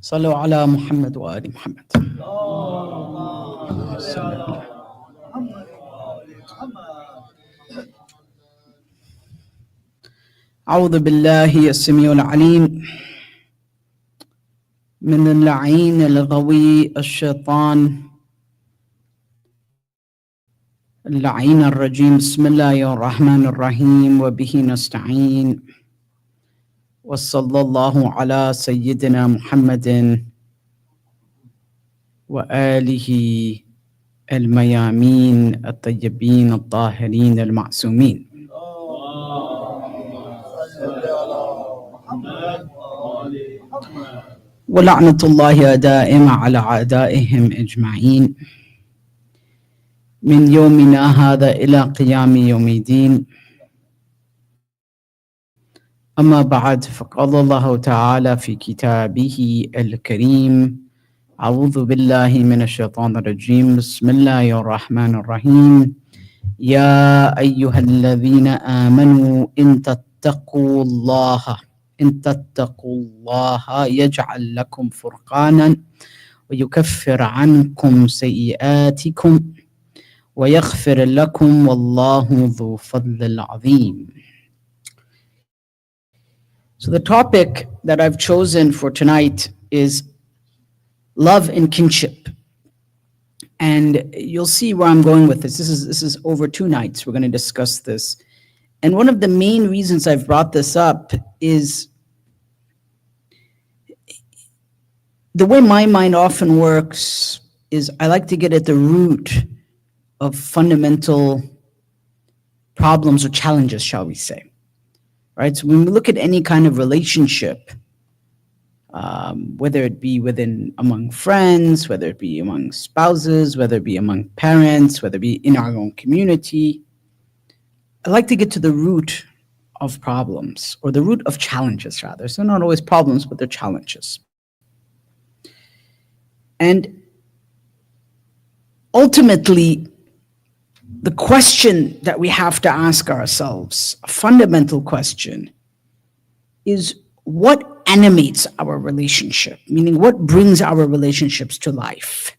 صلوا على محمد وآل محمد. أعوذ بالله السميع العليم من اللعين الغوي الشيطان اللعين الرجيم. بسم الله الرحمن الرحيم وبه نستعين وصلى الله على سيدنا محمد وآله الميامين الطيبين الطاهرين المعصومين. ولعنة الله دائمة على أعدائهم أجمعين من يومنا هذا إلى قيام يوم الدين. أما بعد، فقال الله تعالى في كتابه الكريم: أعوذ بالله من الشيطان الرجيم. بسم الله الرحمن الرحيم. يا أيها الذين آمنوا إن تتقوا الله يجعل لكم فرقانا ويكفر عنكم سيئاتكم ويغفر لكم والله ذو فضل عظيم. So the topic that I've chosen for tonight is love and kinship. And you'll see where I'm going with this. This is over 2 nights. We're going to discuss this. And one of the main reasons I've brought this up is the way my mind often works is I like to get at the root of fundamental problems or challenges, shall we say. Right? So when we look at any kind of relationship, whether it be among friends, whether it be among spouses, whether it be among parents, whether it be in our own community, I like to get to the root of problems, or the root of challenges rather. So not always problems, but they're challenges. And ultimately, the question that we have to ask ourselves, a fundamental question, is what animates our relationship? Meaning, what brings our relationships to life?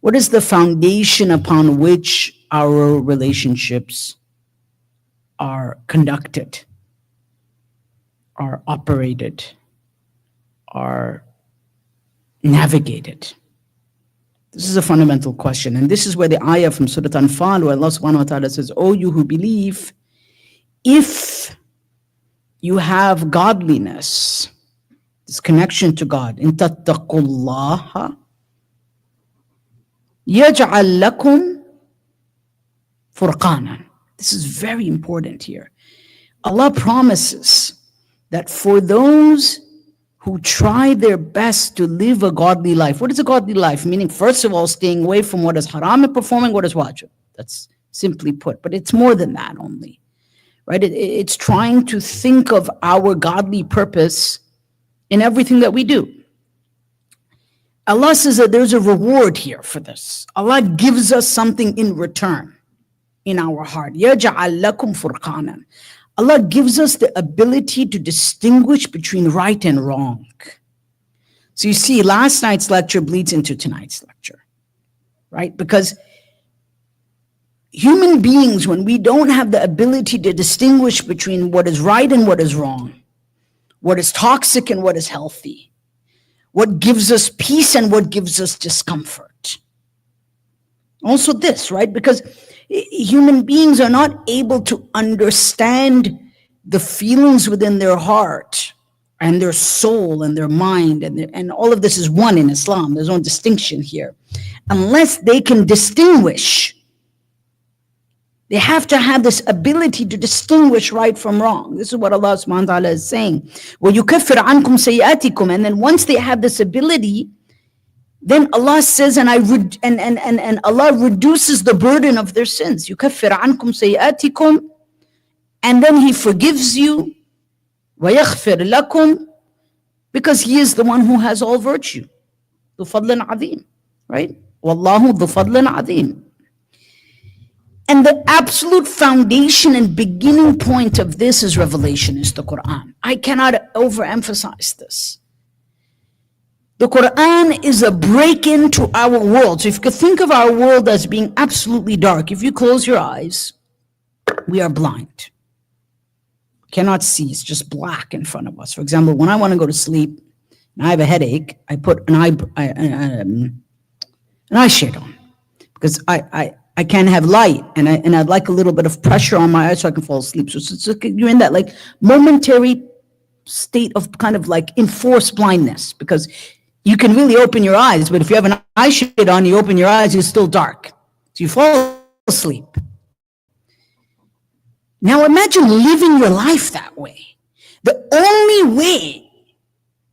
What is the foundation upon which our relationships are conducted, are operated, are navigated? This is a fundamental question. And this is where the ayah from Surah Anfal, where Allah subhanahu wa ta'ala says, "O you who believe, if you have godliness, this connection to God, in tattaqullaha, yaj'al lakum furqanan." This is very important here. Allah promises that for those who try their best to live a godly life. What is a godly life? Meaning, first of all, staying away from what is haram and performing what is wajib. That's simply put, but it's more than that only, right? It's trying to think of our godly purpose in everything that we do. Allah says that there's a reward here for this. Allah gives us something in return in our heart. يَجْعَلْ لَكُمْ فُرْقَانًا. Allah gives us the ability to distinguish between right and wrong. So you see, last night's lecture bleeds into tonight's lecture, right? Because human beings, when we don't have the ability to distinguish between what is right and what is wrong, what is toxic and what is healthy, what gives us peace and what gives us discomfort. Also this, right? Because human beings are not able to understand the feelings within their heart and their soul and their mind, and all of this is one in Islam. There's no distinction here. Unless they can distinguish, they have to have this ability to distinguish right from wrong. This is what Allah subhanahu wa ta'ala is saying. وَيُكَفِّرْ عَنْكُمْ سَيِّئَاتِكُمْ. And then once they have this ability, then Allah says, and Allah reduces the burden of their sins. يُكَفِّرْ عَنْكُمْ سَيِّئَاتِكُمْ. And then He forgives you. وَيَغْفِرْ لَكُمْ. Because He is the one who has all virtue. ذُو فَضْلٍ عَظِيمٍ. Right? وَاللَّهُ ذُو فَضْلٍ عَظِيمٍ. And the absolute foundation and beginning point of this is revelation, is the Quran. I cannot overemphasize this. The Quran is a break into our world. So if you could think of our world as being absolutely dark, if you close your eyes, we are blind. Cannot see, it's just black in front of us. For example, when I want to go to sleep and I have a headache, I put an eye shade on because I can't have light, and I'd like a little bit of pressure on my eyes so I can fall asleep. So it's like you're in that like momentary state of kind of like enforced blindness, because you can really open your eyes, but if you have an eye shade on, you open your eyes, it's still dark. So you fall asleep. Now imagine living your life that way. The only way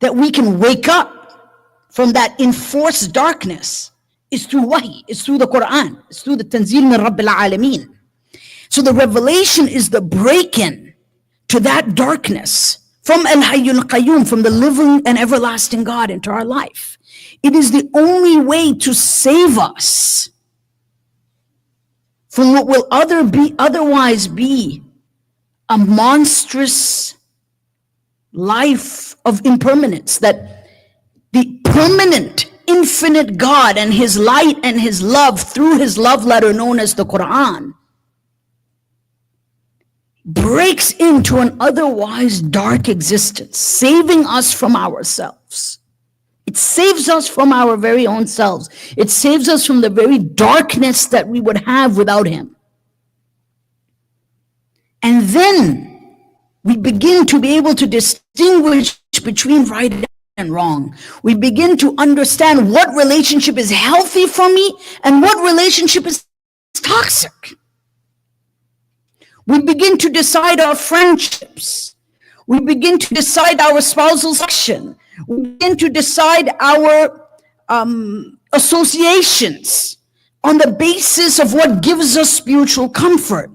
that we can wake up from that enforced darkness is through wahi, it's through the Quran, it's through the Tanzil min Rabbil Alameen. So the revelation is the break-in to that darkness from Al-Hayyul Qayyum, from the living and everlasting God into our life. It is the only way to save us from what will otherwise be a monstrous life of impermanence, that the permanent, infinite God and his light and his love through his love letter known as the Quran breaks into an otherwise dark existence, saving us from ourselves. It saves us from our very own selves. It saves us from the very darkness that we would have without him. And then we begin to be able to distinguish between right and wrong. We begin to understand what relationship is healthy for me and what relationship is toxic. We begin to decide our friendships. We begin to decide our spousal selection. We begin to decide our associations on the basis of what gives us spiritual comfort.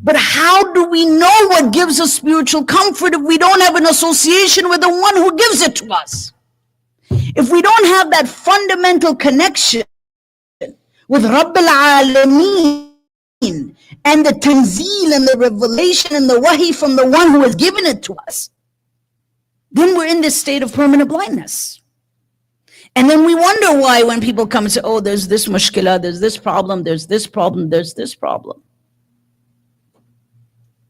But how do we know what gives us spiritual comfort if we don't have an association with the one who gives it to us? If we don't have that fundamental connection with Rabbil Alameen and the tanzeel and the revelation and the wahi from the one who has given it to us, then we're in this state of permanent blindness. And then we wonder why when people come and say, oh, there's this mushkila, there's this problem, there's this problem, there's this problem.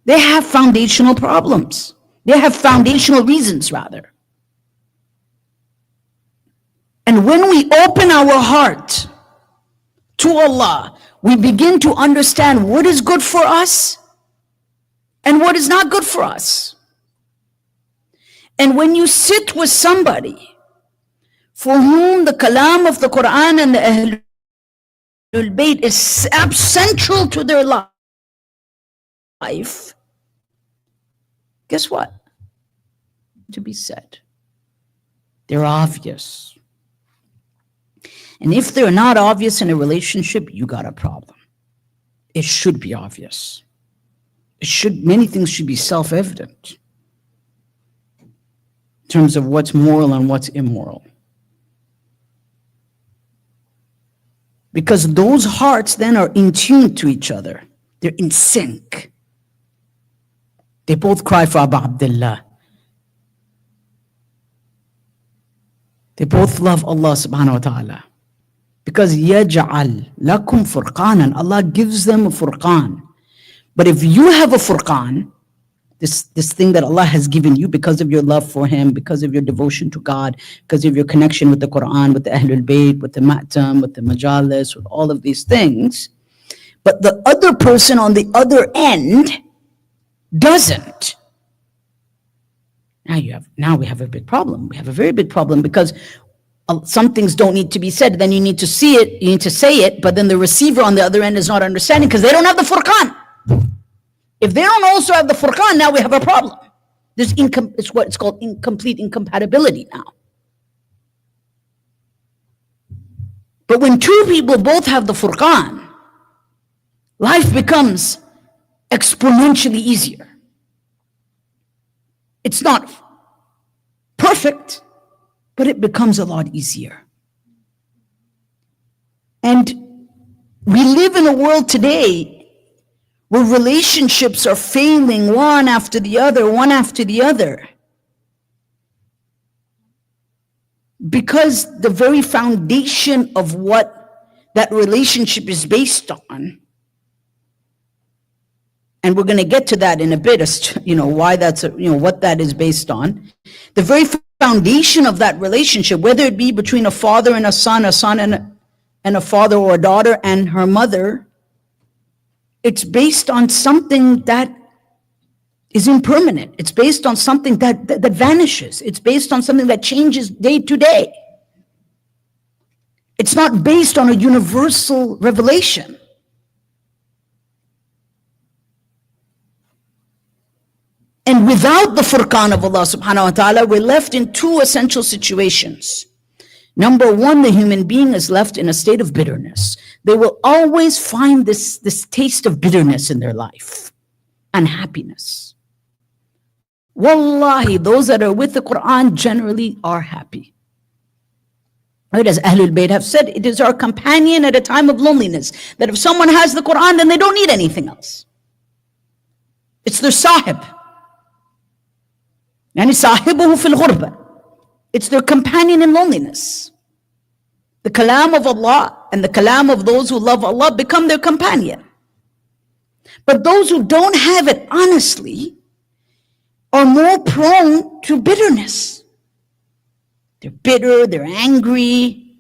They have foundational problems. They have foundational reasons, rather. And when we open our heart to Allah, we begin to understand what is good for us and what is not good for us. And when you sit with somebody for whom the kalam of the Quran and the Ahlul Bayt is central to their life, guess what? To be said. They're obvious. And if they're not obvious in a relationship, you got a problem. It should be obvious. Many things should be self-evident in terms of what's moral and what's immoral. Because those hearts then are in tune to each other. They're in sync. They both cry for Abu Abdullah. They both love Allah subhanahu wa ta'ala. Because يَجْعَلْ لَكُمْ فُرْقَانًا, Allah gives them a furqan. But if you have a furqan, this thing that Allah has given you because of your love for him, because of your devotion to God, because of your connection with the Quran, with the Ahlul Bayt, with the Ma'tam, with the Majalis, with all of these things, but the other person on the other end doesn't. Now we have a big problem. We have a very big problem, because some things don't need to be said. Then you need to see it, you need to say it, but then the receiver on the other end is not understanding because they don't have the furqan. If they don't also have the furqan, now we have a problem. It's what it's called incomplete incompatibility now. But when two people both have the furqan, life becomes exponentially easier. It's not perfect, but it becomes a lot easier. And we live in a world today where relationships are failing one after the other, because the very foundation of what that relationship is based on, and we're going to get to that in a bit as to, why that's, what that is based on. The very foundation of that relationship, whether it be between a father and a son and a father or a daughter and her mother, it's based on something that is impermanent. It's based on something that vanishes. It's based on something that changes day to day. It's not based on a universal revelation. And without the Furqan of Allah subhanahu wa ta'ala, we're left in two essential situations. Number one, the human being is left in a state of bitterness. They will always find this taste of bitterness in their life, unhappiness. Wallahi, those that are with the Quran generally are happy. Right? As Ahlul Bayt have said, it is our companion at a time of loneliness, that if someone has the Quran, then they don't need anything else. It's their sahib. Yani sahibuhu fil ghurba. It's their companion in loneliness. The kalam of Allah and the kalam of those who love Allah become their companion. But those who don't have it, honestly, are more prone to bitterness. They're bitter, they're angry,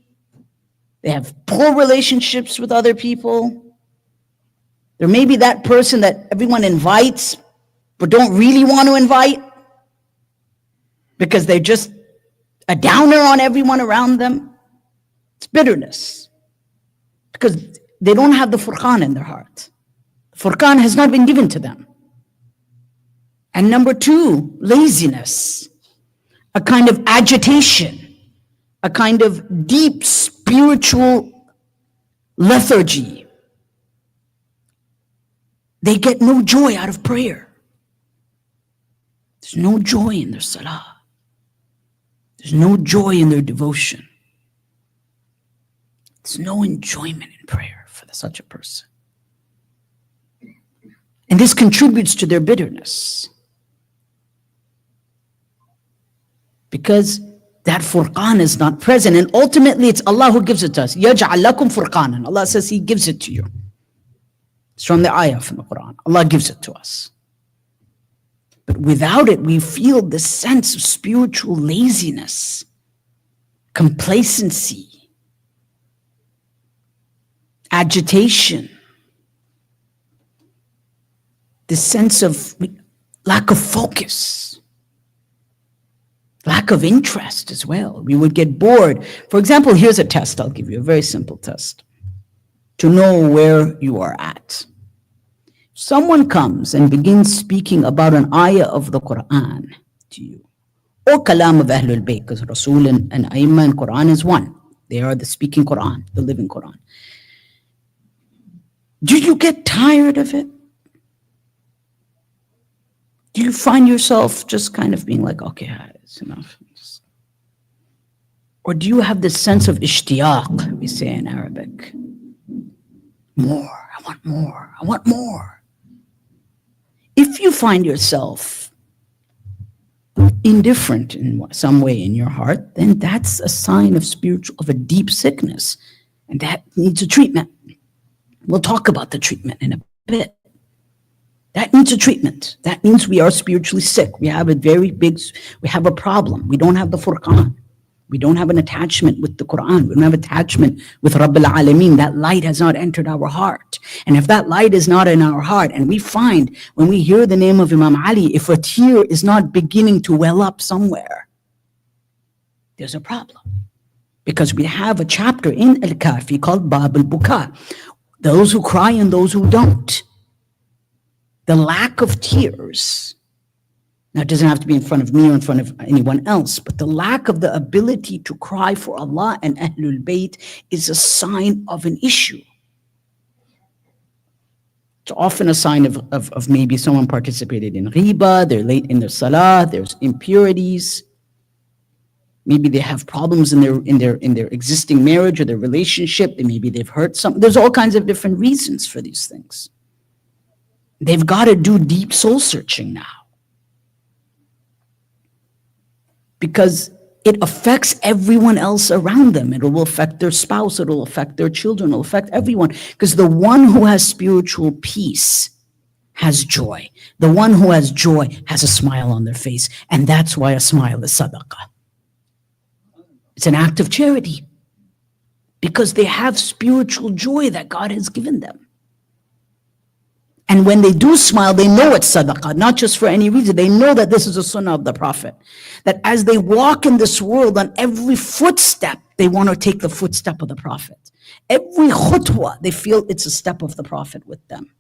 they have poor relationships with other people. There may be that person that everyone invites, but don't really want to invite, because they're just a downer on everyone around them. It's bitterness, because they don't have the Furqan in their heart. The Furqan has not been given to them. And number two, laziness, a kind of agitation, a kind of deep spiritual lethargy. They get no joy out of prayer. There's no joy in their salah. There's no joy in their devotion. There's no enjoyment in prayer for such a person. And this contributes to their bitterness, because that Furqan is not present. And ultimately, it's Allah who gives it to us. يَجْعَلْ لَكُمْ فُرْقَانًا. Allah says He gives it to you. It's from the ayah from the Quran. Allah gives it to us. But without it, we feel this sense of spiritual laziness, complacency, agitation, this sense of lack of focus, lack of interest as well. We would get bored. For example, here's a test I'll give you, a very simple test to know where you are at. Someone comes and begins speaking about an ayah of the Quran to you, or kalam of Ahlul Bayt, because Rasul and Aimma and Quran is one. They are the speaking Quran, the living Quran. Do you get tired of it? Do you find yourself just kind of being like, okay, it's enough? Or do you have this sense of ishtiyaq, we say in Arabic? More, I want more, I want more. If you find yourself indifferent in some way in your heart, then that's a sign of a deep sickness, and that needs a treatment. We'll talk about the treatment in a bit. That needs a treatment. That means we are spiritually sick. We have a problem. We don't have the Furqan. We don't have an attachment with the Quran. We don't have attachment with Rabbil Alameen. That light has not entered our heart. And if that light is not in our heart, and we find when we hear the name of Imam Ali, if a tear is not beginning to well up somewhere, there's a problem. Because we have a chapter in Al-Kafi called Bab al-Buka. Those who cry and those who don't. The lack of tears. Now, it doesn't have to be in front of me or in front of anyone else, but the lack of the ability to cry for Allah and Ahlul Bayt is a sign of an issue. It's often a sign of maybe someone participated in ghiba, they're late in their salah, there's impurities. Maybe they have problems in their existing marriage or their relationship. Maybe they've hurt something. There's all kinds of different reasons for these things. They've got to do deep soul searching now. Because it affects everyone else around them. It will affect their spouse, it will affect their children, it will affect everyone. Because the one who has spiritual peace has joy. The one who has joy has a smile on their face. And that's why a smile is sadaqah. It's an act of charity. Because they have spiritual joy that God has given them. And when they do smile, they know it's sadaqah, not just for any reason. They know that this is a sunnah of the Prophet. That as they walk in this world, on every footstep, they want to take the footstep of the Prophet. Every khutwa, they feel it's a step of the Prophet with them.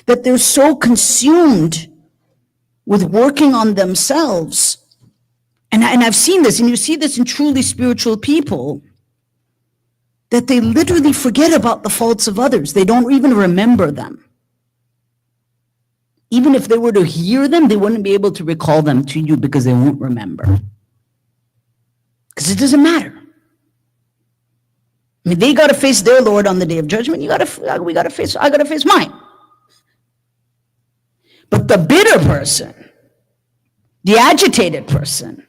That they're so consumed with working on themselves. And I've seen this, and you see this in truly spiritual people, that they literally forget about the faults of others. They don't even remember them. Even if they were to hear them, they wouldn't be able to recall them to you because they won't remember. Because it doesn't matter. I mean, they got to face their Lord on the day of judgment. I got to face mine. But the bitter person, the agitated person,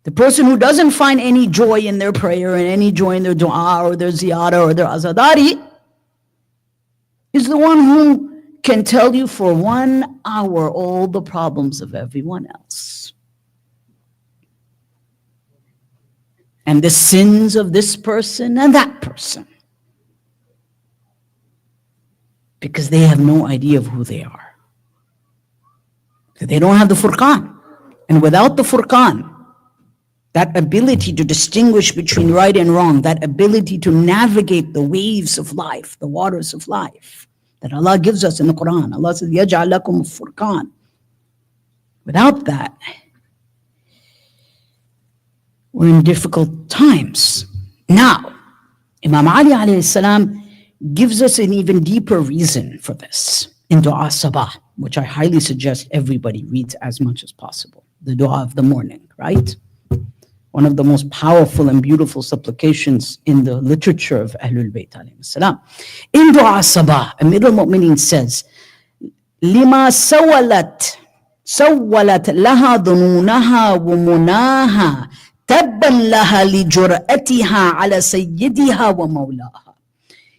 the person who doesn't find any joy in their prayer and any joy in their dua or their ziyarah or their azadari, is the one who can tell you for 1 hour all the problems of everyone else. And the sins of this person and that person. Because they have no idea of who they are. They don't have the Furqan. And without the Furqan, that ability to distinguish between right and wrong, that ability to navigate the waves of life, the waters of life, that Allah gives us in the Quran. Allah says, يَجْعَلْ لَكُمُ الفُّرْقَانَ. Without that, we're in difficult times. Now, Imam Ali alayhi salam gives us an even deeper reason for this in Dua Sabah, which I highly suggest everybody reads as much as possible. The Dua of the morning, right? One of the most powerful and beautiful supplications in the literature of Ahlul Bayt alayhi salam. In Dua Sabah, Amir al-Mu'mineen says, لِمَا سَوَّلَتْ لَهَا ظُنُونَهَا وَمُنَاهَا تَبًّا لَهَا لِجُرْأَتِهَا عَلَى سَيِّدِهَا وَمَوْلَاهَا.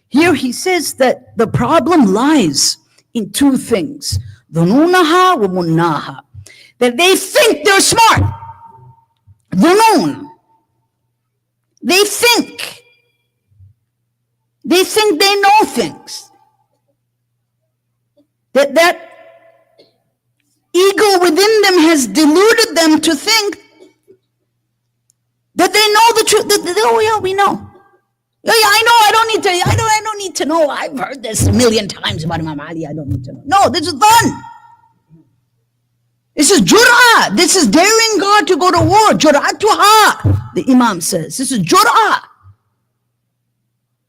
Here he says that the problem lies in two things. ظُنُونَهَا وَمُنَاهَا. That they think they're smart. Dhunun. They think they know things. That ego within them has deluded them to think that they know the truth. Oh yeah, we know. Yeah, I know. I don't need to know. I've heard this a million times about Imam Ali. I don't need to know. No, this is done. This is jur'ah. This is daring God to go to war. Jur'atuha, the Imam says. This is jur'ah.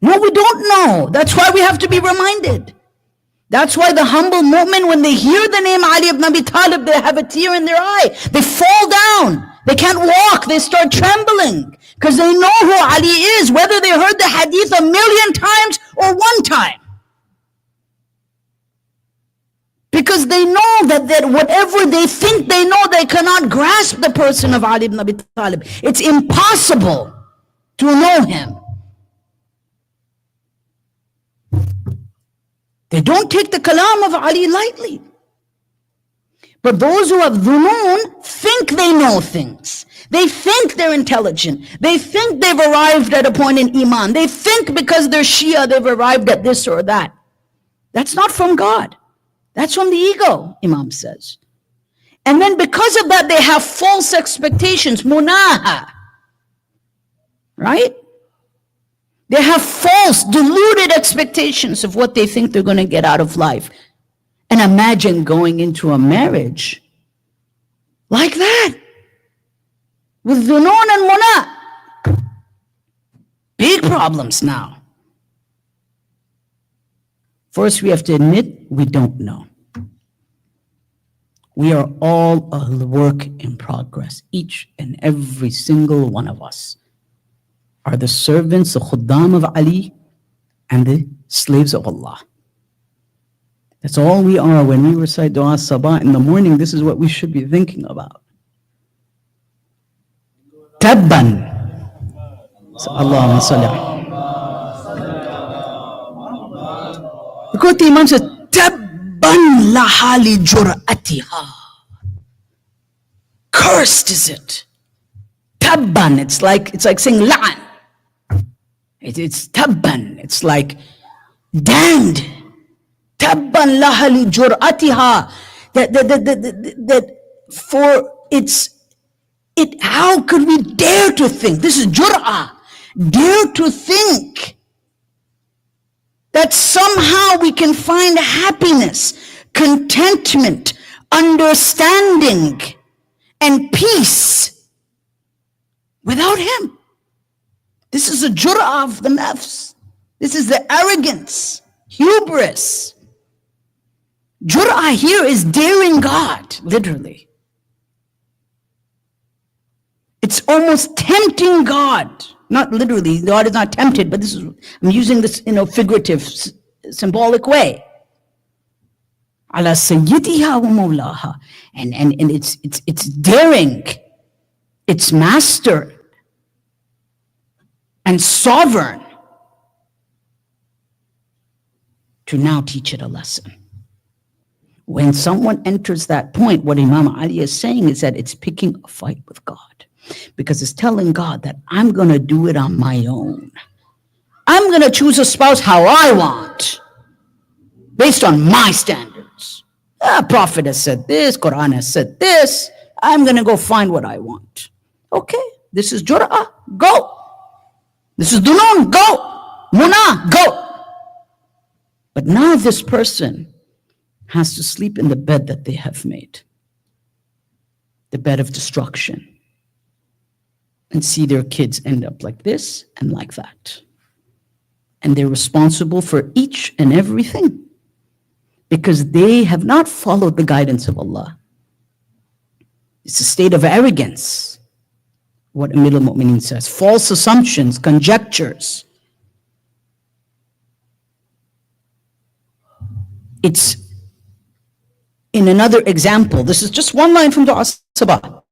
No, we don't know. That's why we have to be reminded. That's why the humble mu'min, when they hear the name Ali ibn Abi Talib, they have a tear in their eye. They fall down. They can't walk. They start trembling because they know who Ali is, whether they heard the hadith 1,000,000 times or one time. Because they know that whatever they think they know, they cannot grasp the person of Ali ibn Abi Talib. It's impossible to know him. They don't take the kalam of Ali lightly. But those who have dhunun think they know things. They think they're intelligent. They think they've arrived at a point in Iman. They think because they're Shia, they've arrived at this or that. That's not from God. That's from the ego, Imam says. And then because of that, they have false expectations, munaha. Right? They have false, deluded expectations of what they think they're going to get out of life. And imagine going into a marriage like that, with dhunun and munah. Big problems now. First, we have to admit we don't know. We are all a work in progress. Each and every single one of us are the servants, the khuddam of Ali, and the slaves of Allah. That's all we are. When we recite Dua Sabah in the morning, this is what we should be thinking about. Tabban. So, Allahumma salli. Because the Imam says, Tabban laha li jur'atiha. Cursed is it. Tabban, it's like saying la'an. It's tabban, it's like damned. Tabban laha li jur'atiha. That for how could we dare to think? This is jur'ah. Dare to think that somehow we can find happiness, contentment, understanding, and peace without him. This is a jur'ah of the nafs. This is the arrogance, hubris. Jur'ah here is daring God, literally. It's almost tempting God. Not literally, God is not tempted, but I'm using this in a figurative, symbolic way. Ala sayyidiha wa mawlaha. And it's daring its master and sovereign to now teach it a lesson. When someone enters that point, what Imam Ali is saying is that it's picking a fight with God. Because it's telling God that I'm going to do it on my own. I'm going to choose a spouse how I want, based on my standards. The Prophet has said this, Quran has said this. I'm going to go find what I want. Okay, this is Jur'ah, go. This is Dunun, go. Munah, go. But now this person has to sleep in the bed that they have made, the bed of destruction, and see their kids end up like this and like that. And they're responsible for each and everything because they have not followed the guidance of Allah. It's a state of arrogance, what Amir al-Mu'mineen says. False assumptions, conjectures. It's in another example. This is just one line from Dua Sabah.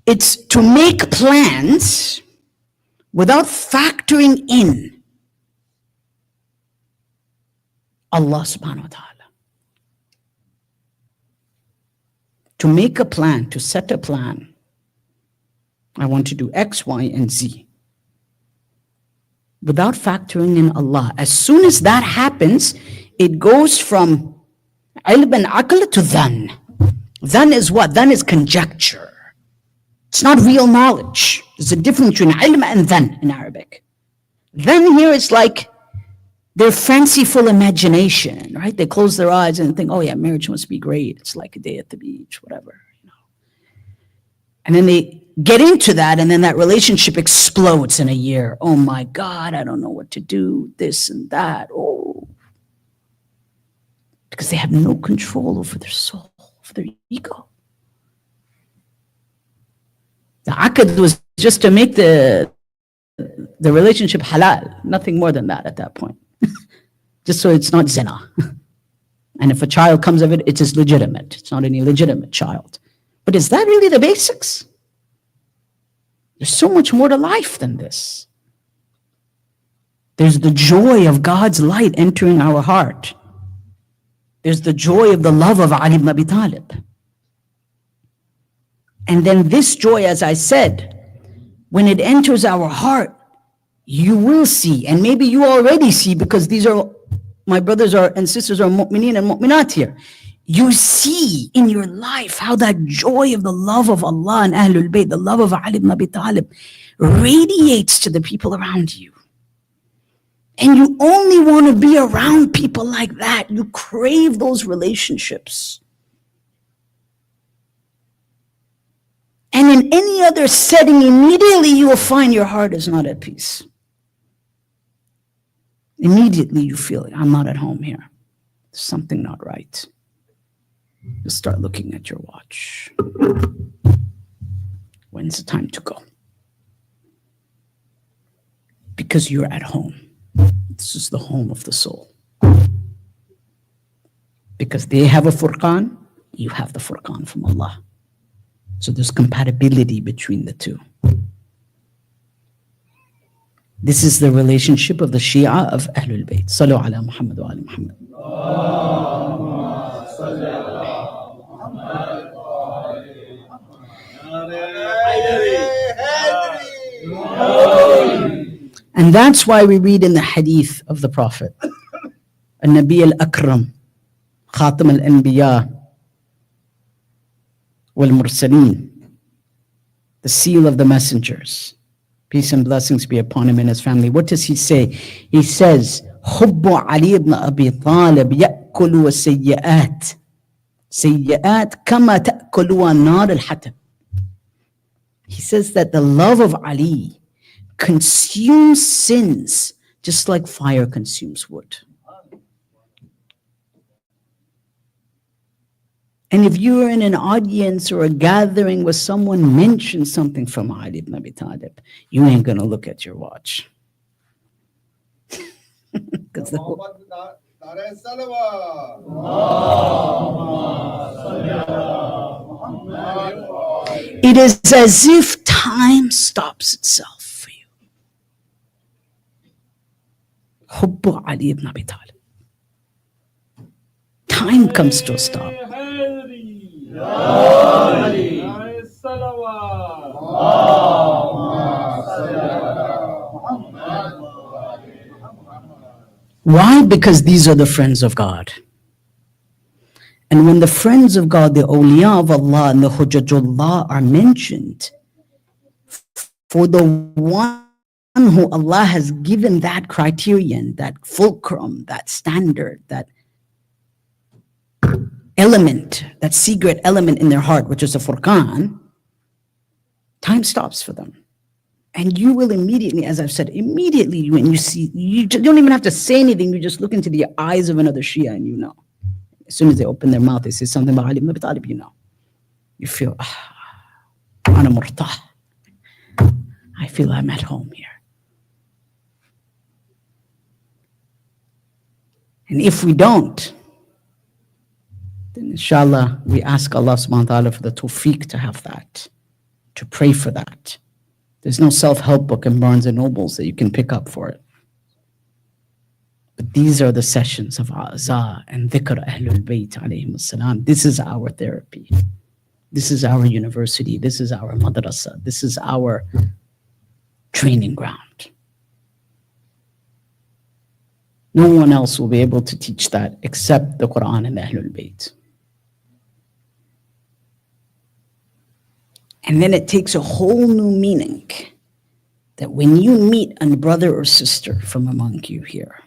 It's to make plans without factoring in Allah subhanahu wa ta'ala. To make a plan, to set a plan. I want to do X, Y, and Z. Without factoring in Allah. As soon as that happens, it goes from ilm and aql to dhan. Dhan is what? Dhan is conjecture. It's not real knowledge. There's a difference between ilm and dhan in Arabic. Dhan here is like their fanciful imagination, right? They close their eyes and think, oh yeah, marriage must be great. It's like a day at the beach, whatever. And then they get into that, and then that relationship explodes in a year. Oh my God, I don't know what to do, this and that. Oh. Because they have no control over their soul, over their ego. The aqd was just to make the relationship halal, nothing more than that at that point. Just so it's not zina. And if a child comes of it, it is legitimate. It's not an illegitimate child. But is that really the basics? There's so much more to life than this. There's the joy of God's light entering our heart. There's the joy of the love of Ali ibn Abi Talib. And then this joy, as I said, when it enters our heart, you will see, and maybe you already see, because these are, my brothers and sisters are mu'mineen and mu'minat here. You see in your life how that joy of the love of Allah and Ahlul Bayt, the love of Ali ibn Abi Talib, radiates to the people around you. And you only want to be around people like that. You crave those relationships. And in any other setting, immediately you will find your heart is not at peace. Immediately you feel it. I'm not at home here. There's something not right. You start looking at your watch. When's the time to go? Because you're at home. This is the home of the soul. Because they have a furqan, you have the furqan from Allah. So there's compatibility between the two. This is the relationship of the Shia of Ahlul Bayt. Sallu ala Muhammad wa ala Muhammad. And that's why we read in the hadith of the Prophet, An-Nabi al-Akram, Khatam al-Anbiya wal-Mursaleen, the seal of the messengers. Peace and blessings be upon him and his family. What does he say? He says, Hubbu Ali ibn Abi Talib ya'kulu as-sayyi'at. Sayyi'at kama ta'kulu an-nar al-hatab. He says that the love of Ali consumes sins just like fire consumes wood. And if you are in an audience or a gathering where someone mentions something from Ali ibn Abi Talib, you ain't gonna look at your watch. It is as if time stops itself for you. Hubbu Ali ibn Abi Talib. Time comes to a stop. Why? Because these are the friends of God. And when the friends of God, the awliya of Allah and the hujjatullah are mentioned, for the one who Allah has given that criterion, that fulcrum, that standard, that element, that secret element in their heart, which is a furqan, time stops for them. And you will immediately, as I've said, immediately when you see, you don't even have to say anything, you just look into the eyes of another Shia and you know. As soon as they open their mouth, they say something about Ali ibn Abi Talib, you know. You feel, ana murtah. I feel I'm at home here. And if we don't, then inshallah, we ask Allah subhanahu wa ta'ala for the tawfiq to have that, to pray for that. There's no self-help book in Barnes and Nobles that you can pick up for it. But these are the sessions of A'za and Dhikr Ahlul Bayt alayhim as-salam. This is our therapy. This is our university. This is our madrasa. This is our training ground. No one else will be able to teach that except the Quran and the Ahlul Bayt. And then it takes a whole new meaning that when you meet a brother or sister from among you here,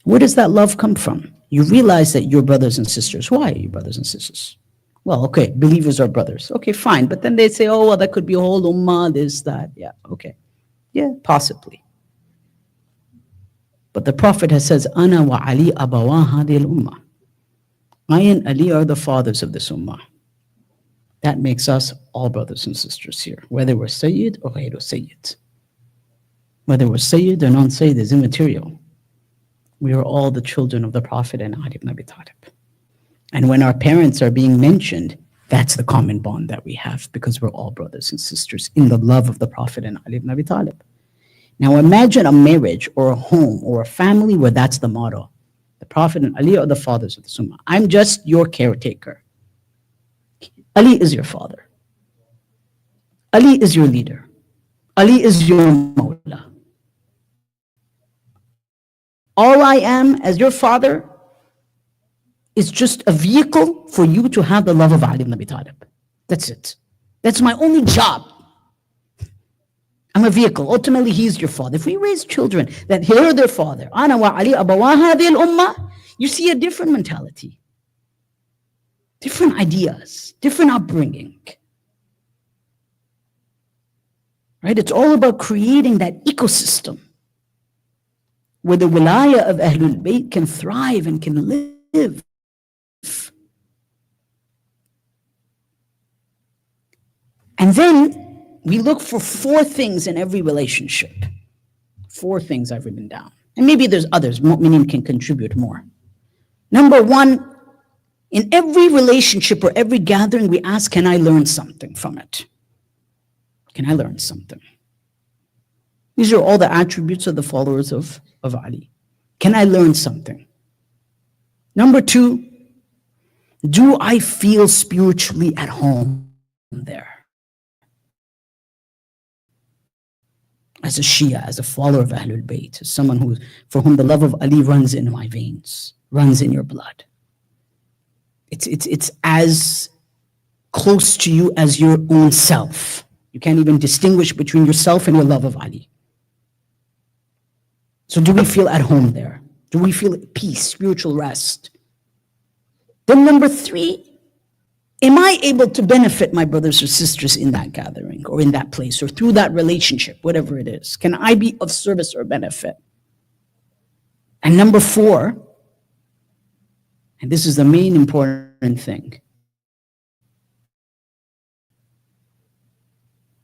where does that love come from? You realize that you're brothers and sisters. Why are you brothers and sisters? Well, okay, believers are brothers. Okay, fine. But then they say, oh, well, that could be a whole ummah, this, that. Yeah, okay. Yeah, possibly. But the Prophet has says, Ana wa Ali abawa hadhihi al-ummah. I and Ali are the fathers of this ummah. That makes us all brothers and sisters here, whether we're Sayyid or Ghayru Sayyid. Whether we're Sayyid or non-Sayyid is immaterial. We are all the children of the Prophet and Ali ibn Abi Talib. And when our parents are being mentioned, that's the common bond that we have because we're all brothers and sisters in the love of the Prophet and Ali ibn Abi Talib. Now imagine a marriage or a home or a family where that's the motto. The Prophet and Ali are the fathers of the Sunnah. I'm just your caretaker. Ali is your father. Ali is your leader. Ali is your Mawla. All I am as your father is just a vehicle for you to have the love of Ali ibn Abi Talib. That's it. That's my only job. I'm a vehicle. Ultimately, he's your father. If we raise children that hear their father, Ana wa Ali abawa hadhihi al-ummah, you see a different mentality, different ideas, different upbringing. Right? It's all about creating that ecosystem where the wilayah of Ahlul Bayt can thrive and can live. And then we look for 4 things in every relationship. 4 things I've written down. And maybe there's others, meaning can contribute more. Number 1, In every relationship or every gathering, we ask, can I learn something from it? Can I learn something? These are all the attributes of the followers of Ali. Can I learn something? Number two, do I feel spiritually at home there? As a Shia, as a follower of Ahlul Bayt, as someone for whom the love of Ali runs in my veins, runs in your blood. It's as close to you as your own self. You can't even distinguish between yourself and your love of Ali. So do we feel at home there? Do we feel peace, spiritual rest? Then number three, am I able to benefit my brothers or sisters in that gathering or in that place or through that relationship, whatever it is? Can I be of service or benefit? And number four, and this is the main important thing,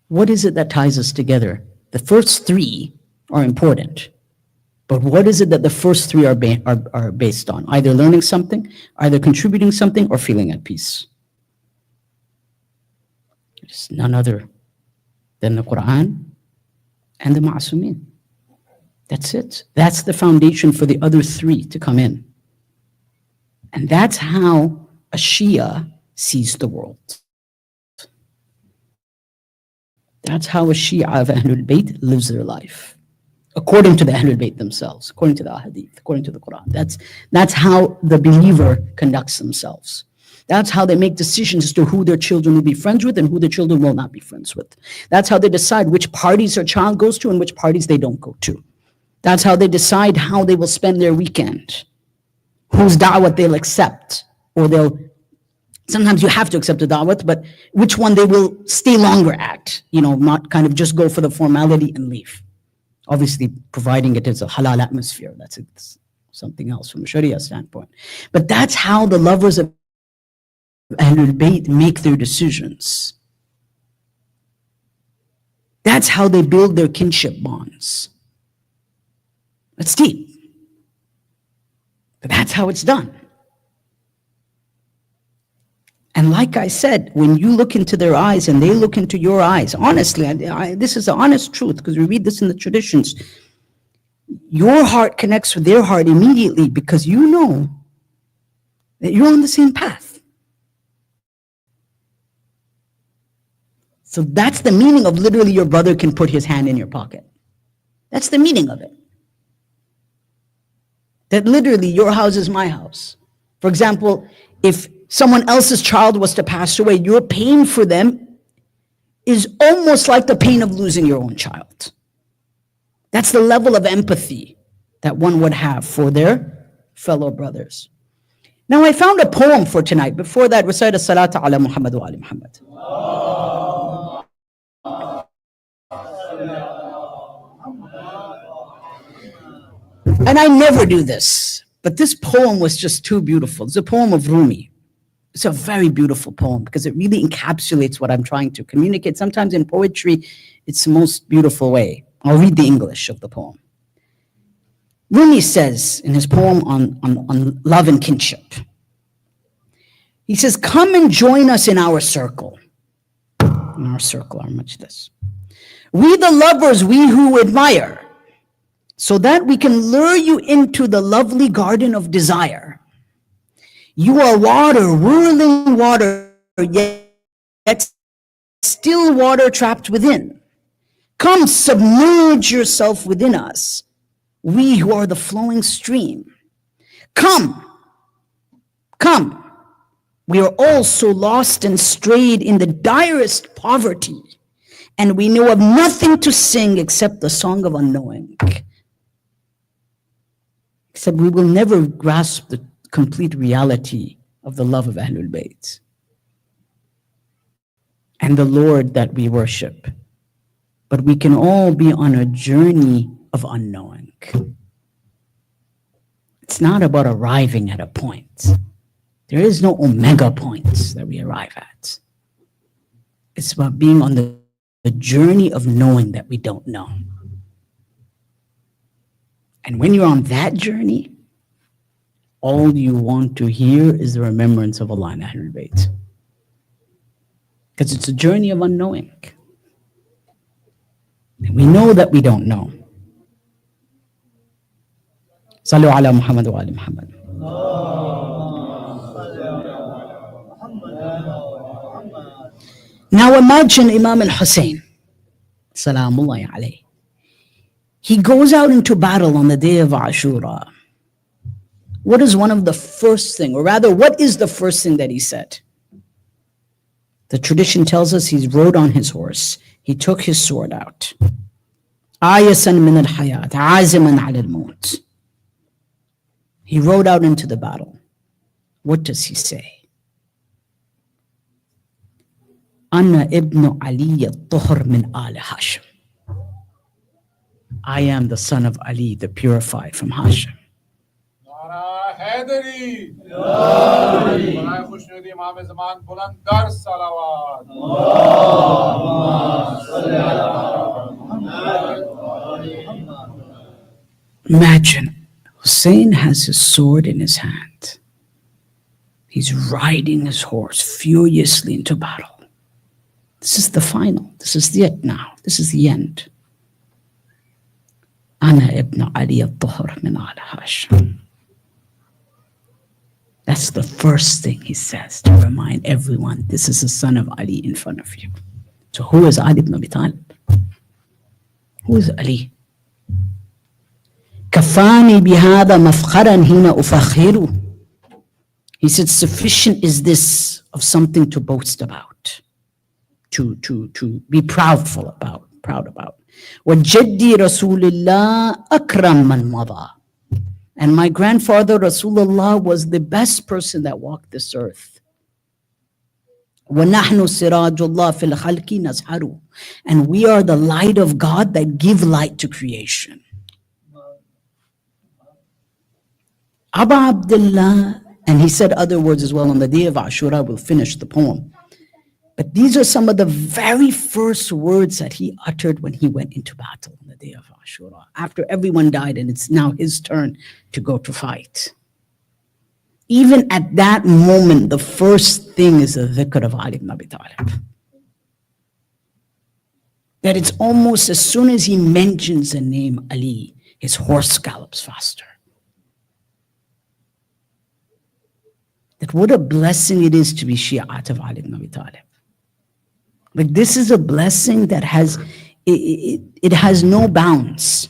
what is it that ties us together? The first three are important, but what is it that the first three are based on? Either learning something, either contributing something, or feeling at peace. It's none other than the Quran and the Ma'asumin. That's it. That's the foundation for the other three to come in. And that's how a Shia sees the world. That's how a Shia of Ahlul Bayt lives their life, according to the Ahlul Bayt themselves, according to the Ahadith, according to the Quran. That's how the believer conducts themselves. That's how they make decisions as to who their children will be friends with and who their children will not be friends with. That's how they decide which parties their child goes to and which parties they don't go to. That's how they decide how they will spend their weekend, whose da'wat they'll accept, or sometimes you have to accept a da'wat, but which one they will stay longer at, not kind of just go for the formality and leave. Obviously, providing it is a halal atmosphere. It's something else from a Sharia standpoint. But that's how the lovers of Ahlul Bayt make their decisions. That's how they build their kinship bonds. It's deep. But that's how it's done. And like I said, when you look into their eyes and they look into your eyes, honestly, this is the honest truth, because we read this in the traditions, your heart connects with their heart immediately because you know that you're on the same path. So that's the meaning of literally your brother can put his hand in your pocket. That's the meaning of it. That literally your house is my house. For example, if someone else's child was to pass away, your pain for them is almost like the pain of losing your own child. That's the level of empathy that one would have for their fellow brothers. Now, I found a poem for tonight. Before that, recite as-salatu ala Muhammad wa ali Muhammad. And I never do this, but this poem was just too beautiful. It's a poem of Rumi. It's a very beautiful poem because it really encapsulates what I'm trying to communicate. Sometimes in poetry, it's the most beautiful way. I'll read the English of the poem. Rumi says in his poem on love and kinship, he says, come and join us in our circle. In our circle, our majlis. We the lovers, we who admire, so that we can lure you into the lovely garden of desire. You are water, whirling water, yet still water trapped within. Come, submerge yourself within us, we who are the flowing stream. Come, come, we are all so lost and strayed in the direst poverty, and we know of nothing to sing except the song of unknowing. Except we will never grasp the complete reality of the love of Ahlul Bayt and the Lord that we worship. But we can all be on a journey of unknowing. It's not about arriving at a point. There is no omega points that we arrive at. It's about being on the journey of knowing that we don't know. And when you're on that journey, all you want to hear is the remembrance of Allah and Ahlul Bayt. Because it's a journey of unknowing. And we know that we don't know. Sallu ala Muhammad wa ali Muhammad. Now imagine Imam al-Hussein, Salamullahi alayhi. He goes out into battle on the day of Ashura. What is one of the first thing, or rather, what is the first thing that he said? The tradition tells us he rode on his horse. He took his sword out. Ayasan min al-hayat, aziman ala al-maut. He rode out into the battle. What does he say? Anna ibn Ali al-Tuhr min al Hashim. I am the son of Ali, the purified from Hashim. Imagine, Hussein has his sword in his hand. He's riding his horse furiously into battle. This is the final. This is it now. This is the end. Ana ibn Ali al-Tuhr min al Hashim. That's the first thing he says to remind everyone, this is the son of Ali in front of you. So who is Ali ibn Abi Talib? Who is Ali? Kafani bihada mafkharan hina ufakhiru. He said, sufficient is this of something to boast about, to be proudful about, proud about. وَجَدِّي رَسُولِ اللَّهِ أَكْرَمْ مَنْ مَضَى. And my grandfather Rasulullah was the best person that walked this earth. وَنَحْنُ سِرَاجُ اللَّهِ فِي الْخَلْقِ نَزْحَرُ. And we are the light of God that give light to creation. Aba Abdullah, and he said other words as well on the day of Ashura. We'll finish the poem. But these are some of the very first words that he uttered when he went into battle on the day of Ashura, after everyone died and it's now his turn to go to fight. Even at that moment, the first thing is the dhikr of Ali ibn Abi Talib. That it's almost as soon as he mentions the name Ali, his horse gallops faster. That what a blessing it is to be Shi'at of Ali ibn Abi Talib. Like, this is a blessing that has, it has no bounds.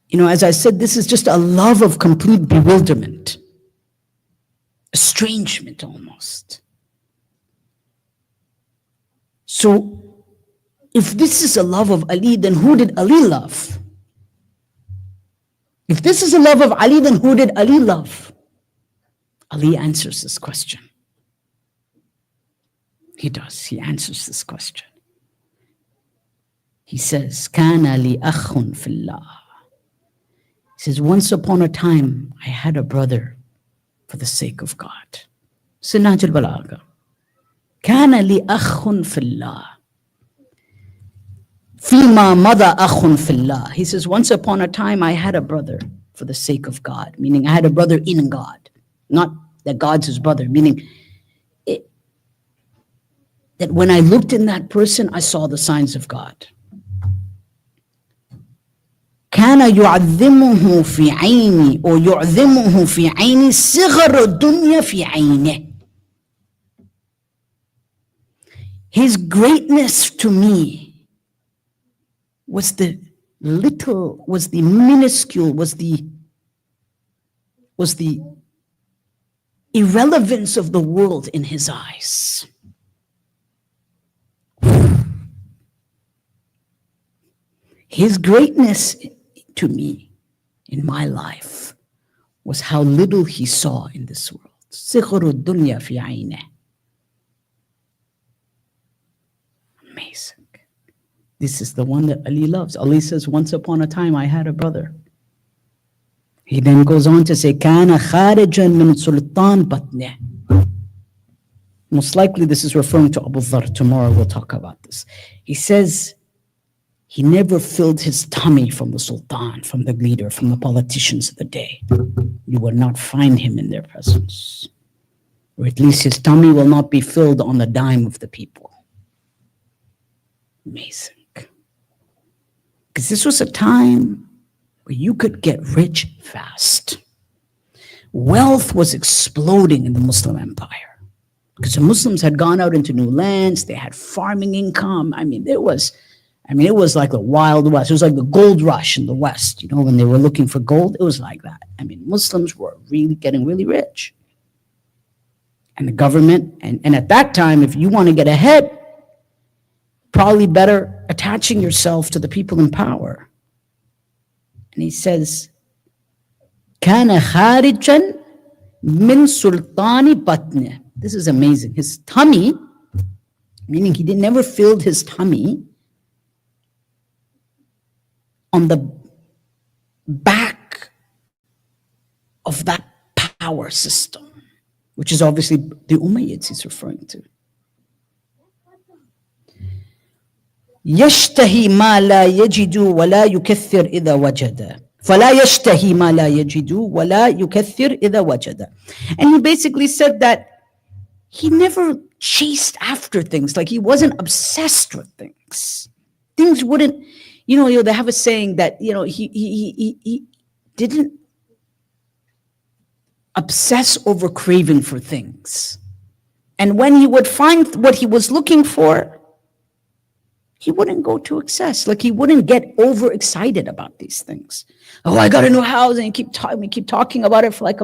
You know, as I said, this is just a love of complete bewilderment, estrangement almost. So, if this is a love of Ali, then who did Ali love? If this is a love of Ali, then who did Ali love? Ali answers this question. He does. He answers this question. He says, Kana li akhun fillah. He says, once upon a time, I had a brother for the sake of God. Sinaj al-Balagha. Kana li akhun fillah. Fima mada akhun fillah. He says, once upon a time, I had a brother for the sake of God. Meaning, I had a brother in God. Not that God's his brother. Meaning, that when I looked in that person, I saw the signs of God. كان يعظمه في عيني أو يعظمه في عيني صغر الدنيا في عينه. His greatness to me was the little, was the minuscule, was the irrelevance of the world in his eyes. His greatness to me in my life was how little he saw in this world. صغر الدنيا في عينه. Amazing. This is the one that Ali loves. Ali says, once upon a time I had a brother. He then goes on to say, كان خارجا من سلطان بطنه. Most likely this is referring to Abu Dhar. Tomorrow we'll talk about this. He says, He never filled his tummy from the sultan, from the leader, from the politicians of the day. You will not find him in their presence. Or at least his tummy will not be filled on the dime of the people. Amazing. Because this was a time where you could get rich fast. Wealth was exploding in the Muslim empire because the Muslims had gone out into new lands. They had farming income. It was like the Wild West. It was like the gold rush in the West. You know, when they were looking for gold, it was like that. Muslims were really getting really rich. And the government, and at that time, if you want to get ahead, probably better attaching yourself to the people in power. And he says, كان خارجا من سلطان بطنه. This is amazing. His tummy, meaning he never filled his tummy on the back of that power system, which is obviously the Umayyads he's referring to. يشتهي ما لا يجد ولا يكثر إذا وجد. فلا يشتهي ما لا يجد ولا يكثر إذا وجد. And he basically said that he never chased after things, like he wasn't obsessed with things. Things wouldn't, they have a saying that, he didn't obsess over craving for things. And when he would find what he was looking for, he wouldn't go to excess. Like he wouldn't get overexcited about these things. Oh, I got a new house, and we keep talking about it for like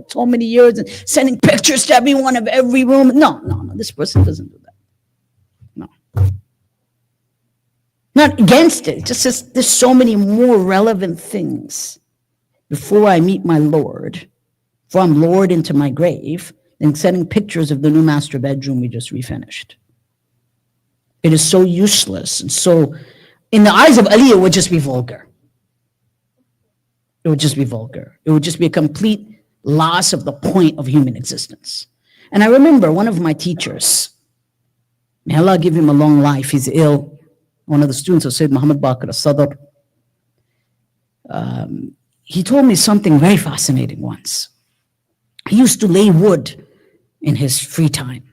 so many years, and sending pictures to everyone of every room. No. This person doesn't do that. No. Not against it. It just says there's so many more relevant things before I meet my Lord, before I'm lured into my grave, than sending pictures of the new master bedroom we just refinished. It is so useless, and so, in the eyes of Ali, it would just be vulgar. It would just be vulgar. It would just be a complete loss of the point of human existence. And I remember one of my teachers, may Allah give him a long life, he's ill, one of the students of Sayyid Muhammad Baqir al-Sadr, he told me something very fascinating once. He used to lay wood in his free time.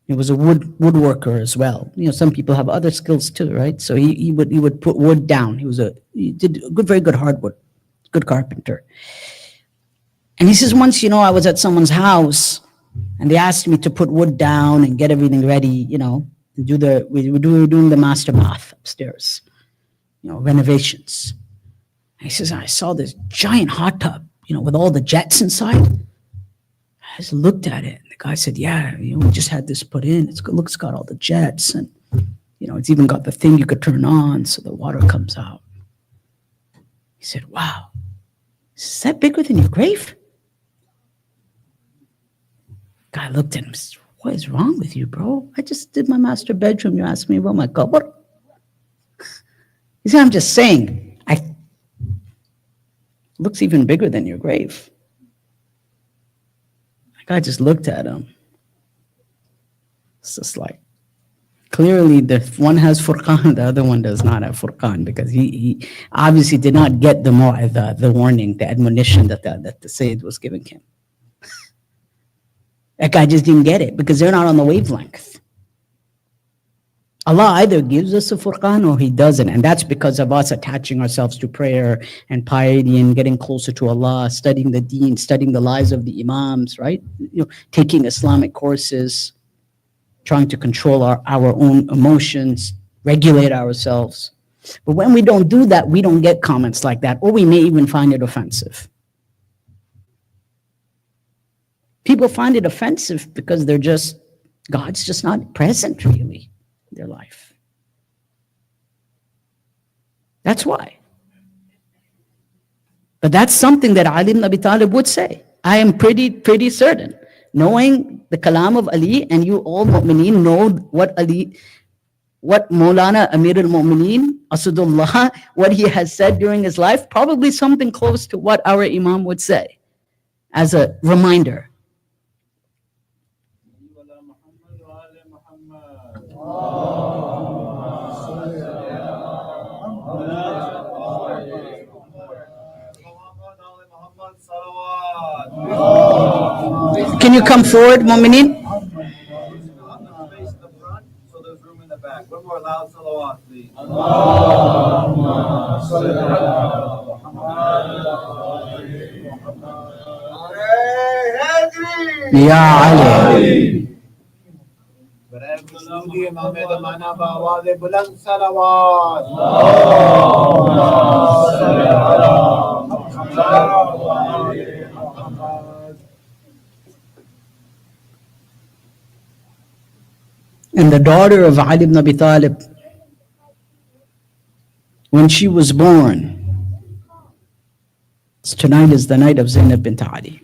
He was a woodworker as well. Some people have other skills too, right? So he would put wood down. He did very good hardwood, good carpenter. And he says, once, I was at someone's house and they asked me to put wood down and get everything ready, and we were doing the master bath upstairs, renovations. And he says, I saw this giant hot tub, with all the jets inside. I just looked at it. The guy said, yeah, we just had this put in. It's got all the jets, and, it's even got the thing you could turn on so the water comes out. He said, wow, is that bigger than your grave? Guy looked at him and said, what is wrong with you, bro? I just did my master bedroom. You're asking me about my qabr? He said, I'm just saying, looks even bigger than your grave. I just looked at him. It's just like, clearly the one has furqan, the other one does not have furqan, because he obviously did not get the warning, the admonition that the Sayyid was giving him. That guy just didn't get it because they're not on the wavelength. Allah either gives us a furqan or He doesn't, and that's because of us attaching ourselves to prayer and piety and getting closer to Allah, studying the deen, studying the lives of the imams, right? Taking Islamic courses, trying to control our own emotions, regulate ourselves. But when we don't do that, we don't get comments like that, or we may even find it offensive. People find it offensive because God's just not present really in their life. That's why. But that's something that Ali ibn Abi Talib would say. I am pretty certain, knowing the kalam of Ali, and you all mu'mineen know what Maulana Amir al-Mu'mineen, Asadullah, what he has said during his life, probably something close to what our Imam would say, as a reminder. Can you come forward, Mu'mineen? Face the front, so there's room in the back. One more loud salawat, please. Ya Ali. Beraya berseudi Muhammad mana bawa bulan salawat. And the daughter of Ali ibn Abi Talib, when she was born, tonight is the night of Zainab bint Ali.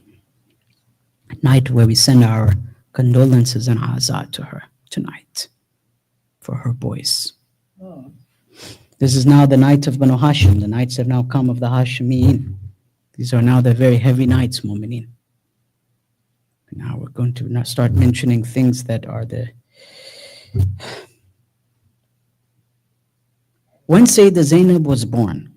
Night where we send our condolences and azad to her tonight for her boys. This is now the night of Banu Hashim. The nights have now come of the Hashimeen. These are now the very heavy nights, Mu'mineen. Now we're going to now start mentioning things that are the... When Sayyidah Zainab was born,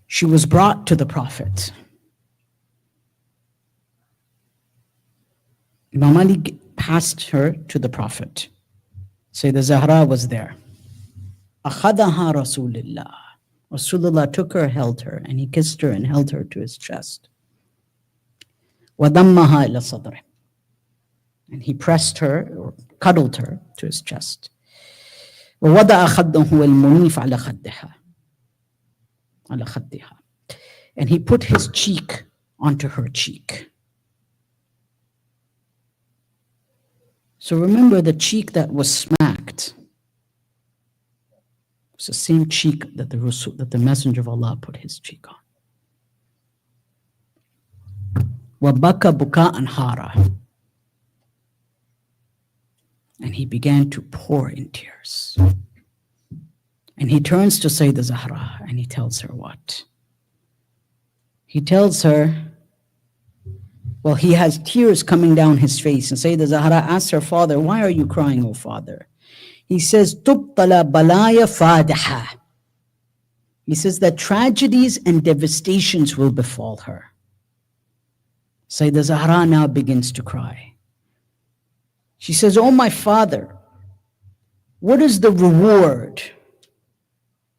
she was brought to the Prophet. Imam Ali passed her to the Prophet. Sayyidah Zahra was there. Akhadaha Rasulullah. Rasulullah took her, held her, and he kissed her and held her to his chest. وَضَمَّهَا إِلَى صَدْرِهِ. And he pressed her, or cuddled her to his chest. وَوَضَعَ خَدَّهُ الْمُنِيفَ عَلَى خَدِّهَا. على خدها. And he put his cheek onto her cheek. So remember, the cheek that was smacked was the same cheek that the Messenger of Allah put his cheek on. وَبَكَى بُكَاءً حَارًا. And he began to pour in tears. And he turns to Sayyidah Zahra and he tells her what? He tells her, well, he has tears coming down his face. And Sayyidah Zahra asks her father, why are you crying, O father? He says, تُبْطَلَ بَلَايَ فَادِحَةً. He says that tragedies and devastations will befall her. Sayyidah Zahra now begins to cry. She says, oh my father, what is the reward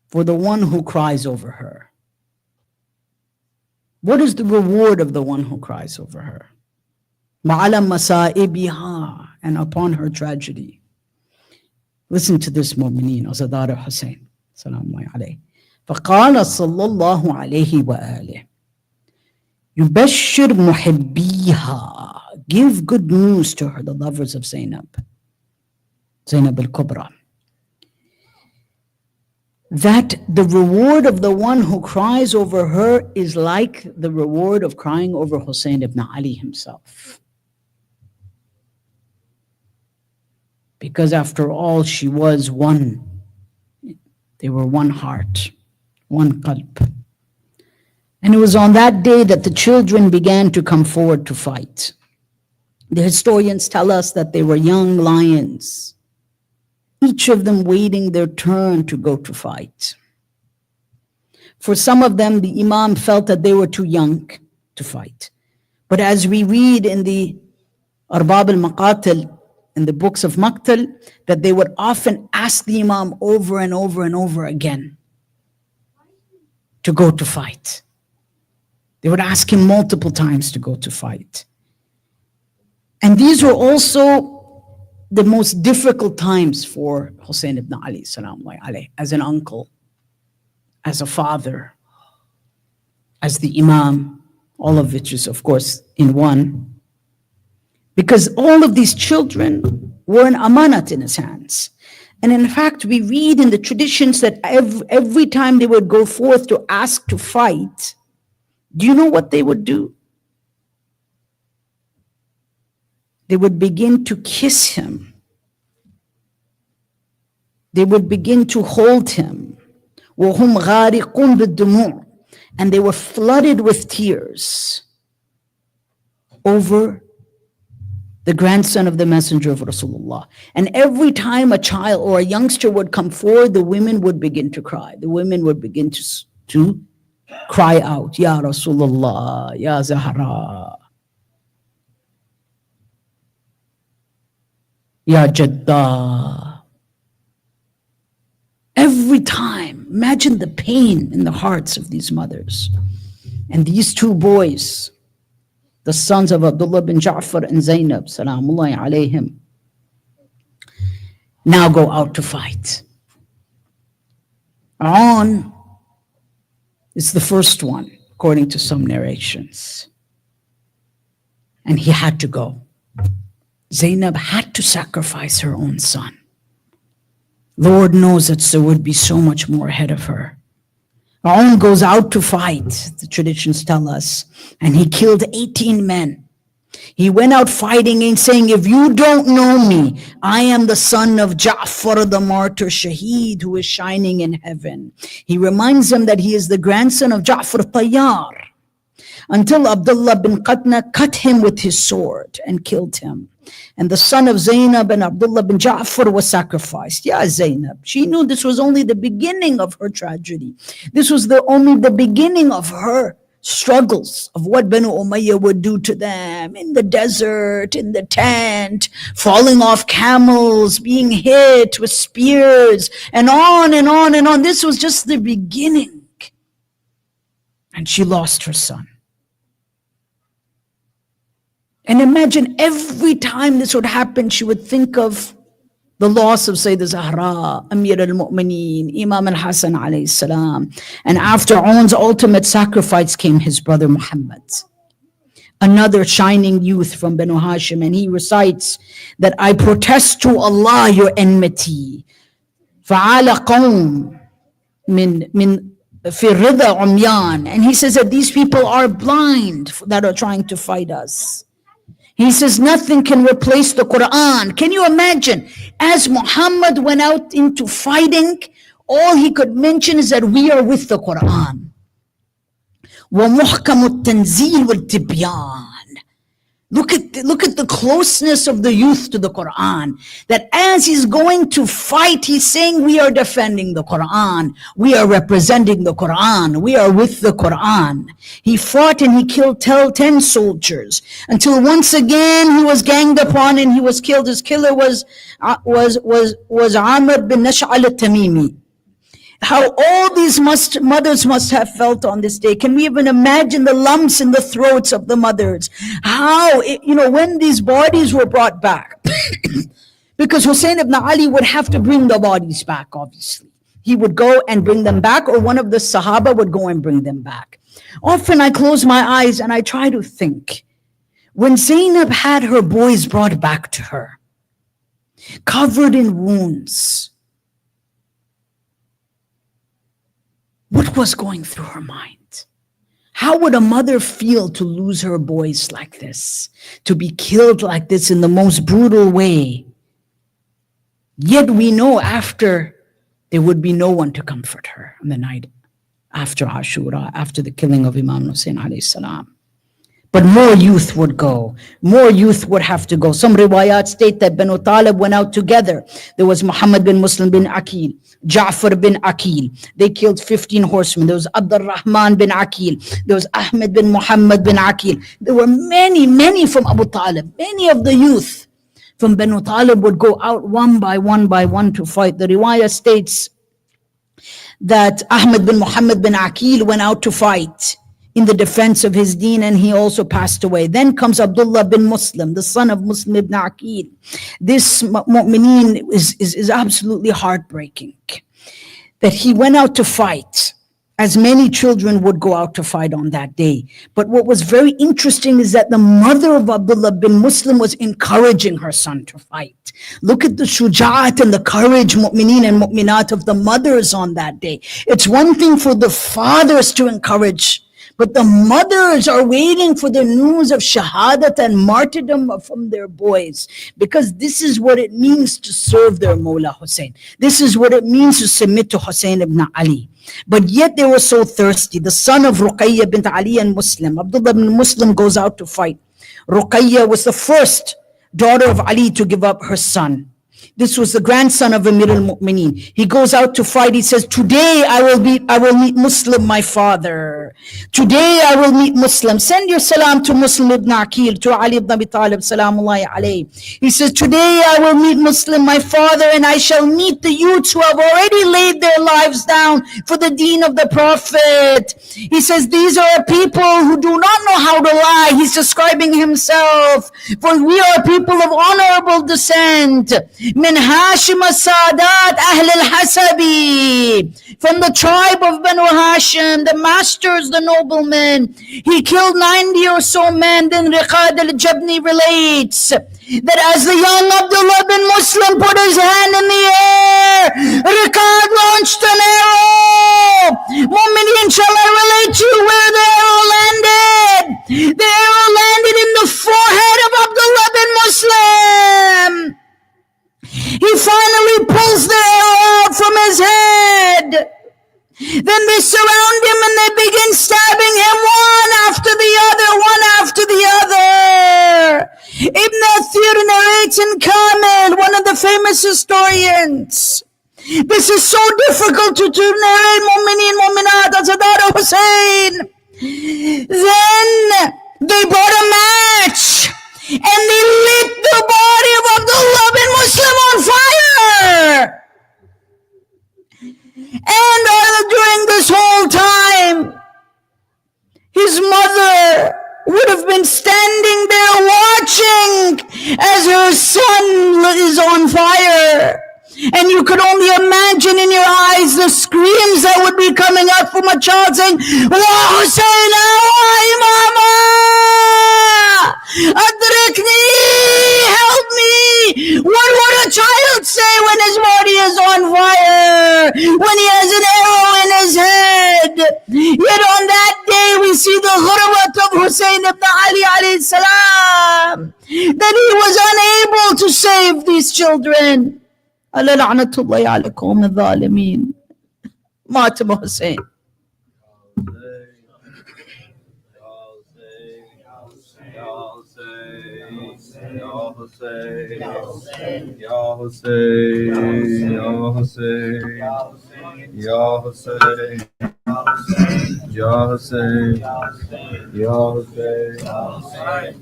for the one who cries over her? What is the reward of the one who cries over her? مَعَلَى مَسَائِبِهَا. And upon her tragedy. Listen to this, mu'mineen, Azadar Hussein. Salamu alayhi. فَقَالَ صَلَّى اللَّهُ عَلَيْهِ وَآلِهِ يُبَشِّرْ مُحِبِّيهَا. Give good news to her, the lovers of Zainab. Zainab al-Kubra. That the reward of the one who cries over her is like the reward of crying over Hussein ibn Ali himself. Because after all, she was one. They were one heart, one qalb. And it was on that day that the children began to come forward to fight. The historians tell us that they were young lions, each of them waiting their turn to go to fight. For some of them, the Imam felt that they were too young to fight. But as we read in the Arbab al-Maqatil, in the books of Maqtal, that they would often ask the Imam over and over and over again to go to fight. They would ask him multiple times to go to fight. And these were also the most difficult times for Hussein ibn Ali, salamullahi alayhi, as an uncle, as a father, as the Imam, all of which is, of course, in one. Because all of these children were an amanat in his hands. And in fact, we read in the traditions that every time they would go forth to ask to fight, do you know what they would do? They would begin to kiss him. They would begin to hold him. وَهُمْ غَارِقُونَ بِالدُّمُوعِ. And they were flooded with tears. over the grandson of the messenger of Rasulullah. And every time a child or a youngster would come forward, the women would begin to cry. The women would begin to cry out, Ya Rasulullah, Ya Zahra, Ya Jadda. Every time, imagine the pain in the hearts of these mothers. And these two boys, the sons of Abdullah bin Ja'far and Zainab, salamullahi alayhim, now go out to fight. On is the first one, according to some narrations. And he had to go. Zainab had to sacrifice her own son. Lord knows that there would be so much more ahead of her. On goes out to fight, the traditions tell us, and he killed 18 men. He went out fighting and saying, if you don't know me, I am the son of Ja'far, the martyr Shaheed, who is shining in heaven. He reminds them that he is the grandson of Ja'far Tayyar, until Abdullah bin Qatna cut him with his sword and killed him. And the son of Zainab and Abdullah bin Ja'far was sacrificed. Yeah, Zainab. She knew this was only the beginning of her tragedy. This was only the beginning of her struggles, of what Banu Umayyah would do to them in the desert, in the tent, falling off camels, being hit with spears, and on and on and on. This was just the beginning. And she lost her son. And imagine every time this would happen, she would think of the loss of Sayyidah Zahra, Amir al-Mu'mineen, Imam al-Hasan alayhi salam. And after Aun's ultimate sacrifice came his brother Muhammad, another shining youth from Banu Hashim. And he recites that I protest to Allah your enmity. فَعَلَى قَوْمٍ مِّن فِي الرِّضَى عُمْيَانٍ. And he says that these people are blind that are trying to fight us. He says nothing can replace the Quran. Can you imagine? As Muhammad went out into fighting, all he could mention is that we are with the Quran. وَمُحْكَمُ التَّنْزِيلِ وَالْتِبْيَانِ. Look at the closeness of the youth to the Quran. That as he's going to fight, he's saying we are defending the Quran. We are representing the Quran. We are with the Quran. He fought and he killed 10 soldiers until once again he was ganged upon and he was killed. His killer was Amr bin Nash'al al-Tamimi. How all these mothers must have felt on this day. Can we even imagine the lumps in the throats of the mothers? How, when these bodies were brought back. Because Hussein ibn Ali would have to bring the bodies back, obviously. He would go and bring them back, or one of the Sahaba would go and bring them back. Often I close my eyes and I try to think, when Zainab had her boys brought back to her, covered in wounds, what was going through her mind? How would a mother feel to lose her boys like this, to be killed like this in the most brutal way? Yet we know after, there would be no one to comfort her on the night after Ashura, after the killing of Imam Hussein alayhi salam. But more youth would go. More youth would have to go. Some riwayat state that Banu Talib went out together. There was Muhammad bin Muslim bin Aqil, Ja'far bin Aqil. They killed 15 horsemen. There was Abdul Rahman bin Aqil. There was Ahmed bin Muhammad bin Aqil. There were many from Abu Talib. Many of the youth from Banu Talib would go out one by one to fight. The riwayah states that Ahmed bin Muhammad bin Aqil went out to fight in the defense of his deen, and he also passed away. Then comes Abdullah bin Muslim, the son of Muslim ibn Aqil. This mu'mineen is absolutely heartbreaking, that he went out to fight, as many children would go out to fight on that day. But what was very interesting is that the mother of Abdullah bin Muslim was encouraging her son to fight. Look at the shuja'at and the courage, mu'mineen and mu'minat, of the mothers on that day. It's one thing for the fathers to encourage, but the mothers are waiting for the news of shahadat and martyrdom from their boys, because this is what it means to serve their Mawla Hussein. This is what it means to submit to Hussein ibn Ali. But yet they were so thirsty. The son of Ruqayya bint Ali and Muslim, Abdullah ibn Muslim, goes out to fight. Ruqayya was the first daughter of Ali to give up her son. This was the grandson of Amir al-Mu'mineen. He goes out to fight. He says, today I will meet Muslim, my father. Today I will meet Muslim. Send your salam to Muslim ibn Aqil, to Ali ibn Abi Talib, salamullahi alayhi. He says, today I will meet Muslim, my father, and I shall meet the youths who have already laid their lives down for the deen of the Prophet. He says, these are people who do not know how to lie. He's describing himself. For we are people of honorable descent. من هاشم السادات أهل الحسبي, from the tribe of Banu Hashim, the masters, the noblemen. He killed 90 or so men. Then Riqad al-Jabni relates that as the young Abdullah bin Muslim put his hand in the air, Riqad launched an arrow. Mu'mineen, shall I relate to you where the arrow landed? The arrow landed in the forehead of Abdullah bin Muslim. He finally pulls the arrow out from his head. Then they surround him and they begin stabbing him one after the other. Ibn Athir narrates in Kamil, one of the famous historians. This is so difficult to narrate. Mu'mineen, Mu'minat, Asadar Hussein. Then they brought a match and they lit the body of Abdullah bin Muslim on fire. And during this whole time, his mother would have been standing there watching as her son is on fire. And you could only imagine in your eyes the screams that would be coming out from a child saying, Wa Husayna wa Imama! Adrikni! Help me! What would a child say when his body is on fire? When he has an arrow in his head? Yet on that day we see the ghurbat of Hussein ibn Ali alayhi salam, that he was unable to save these children. ألا لعنة الله على قوم الظالمين. مات حسين. Ya Hussein, Ya Hussein, Ya Hussein, Ya Hussein.